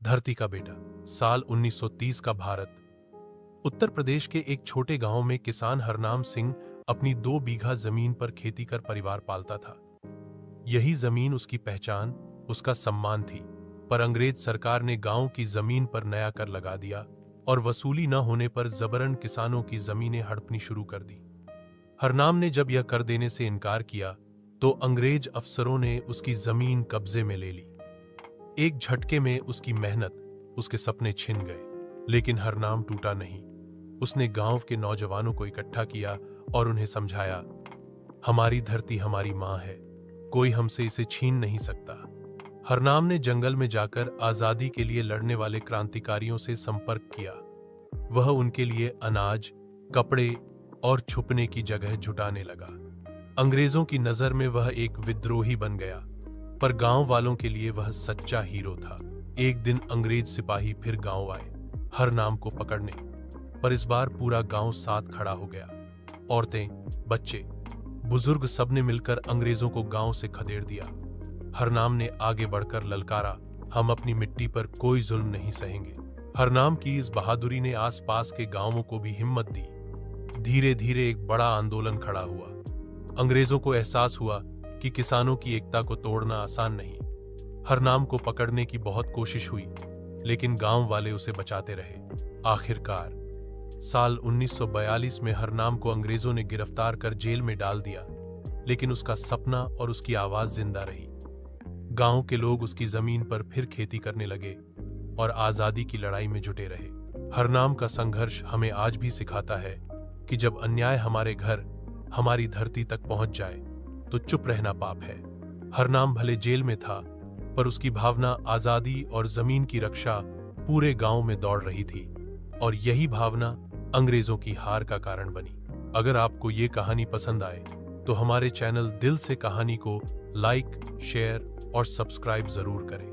धरती का बेटा। साल 1930 का भारत। उत्तर प्रदेश के एक छोटे गांव में किसान हरनाम सिंह अपनी 2 बीघा जमीन पर खेती कर परिवार पालता था। यही जमीन उसकी पहचान, उसका सम्मान थी। पर अंग्रेज सरकार ने गांव की जमीन पर नया कर लगा दिया और वसूली न होने पर जबरन किसानों की जमीनें हड़पनी शुरू कर दी। हरनाम ने जब यह कर देने से इनकार किया तो अंग्रेज अफसरों ने उसकी जमीन कब्जे में ले ली। एक झटके में उसकी मेहनत, उसके सपने छिन गए। लेकिन हरनाम टूटा नहीं। उसने गांव के नौजवानों को इकट्ठा किया और उन्हें समझाया, हमारी धरती हमारी मां है, कोई हमसे इसे छीन नहीं सकता। हरनाम ने जंगल में जाकर आजादी के लिए लड़ने वाले क्रांतिकारियों से संपर्क किया। वह उनके लिए अनाज, कपड़े और छुपने की जगह जुटाने लगा। अंग्रेजों की नजर में वह एक विद्रोही बन गया, पर गांव वालों के लिए वह सच्चा हीरो था। एक दिन अंग्रेज सिपाही फिर गांव आए हरनाम को पकड़ने, पर इस बार पूरा गांव साथ खड़ा हो गया। औरतें, बच्चे, बुजुर्ग सबने मिलकर अंग्रेजों को गांव से खदेड़ दिया। हरनाम ने आगे बढ़कर ललकारा, हम अपनी मिट्टी पर कोई जुल्म नहीं सहेंगे। हरनाम की इस बहादुरी ने आसपास के गांवों को भी हिम्मत दी। धीरे धीरे एक बड़ा आंदोलन खड़ा हुआ। अंग्रेजों को एहसास हुआ कि किसानों की एकता को तोड़ना आसान नहीं। हरनाम को पकड़ने की बहुत कोशिश हुई, लेकिन गांव वाले उसे बचाते रहे। आखिरकार साल 1942 में हरनाम को अंग्रेजों ने गिरफ्तार कर जेल में डाल दिया, लेकिन उसका सपना और उसकी आवाज जिंदा रही। गांव के लोग उसकी जमीन पर फिर खेती करने लगे और आजादी की लड़ाई में जुटे रहे। हरनाम का संघर्ष हमें आज भी सिखाता है कि जब अन्याय हमारे घर, हमारी धरती तक पहुंच जाए तो चुप रहना पाप है। हरनाम भले जेल में था, पर उसकी भावना आजादी और जमीन की रक्षा पूरे गांव में दौड़ रही थी, और यही भावना अंग्रेजों की हार का कारण बनी। अगर आपको ये कहानी पसंद आए तो हमारे चैनल दिल से कहानी को लाइक, शेयर और सब्सक्राइब जरूर करें।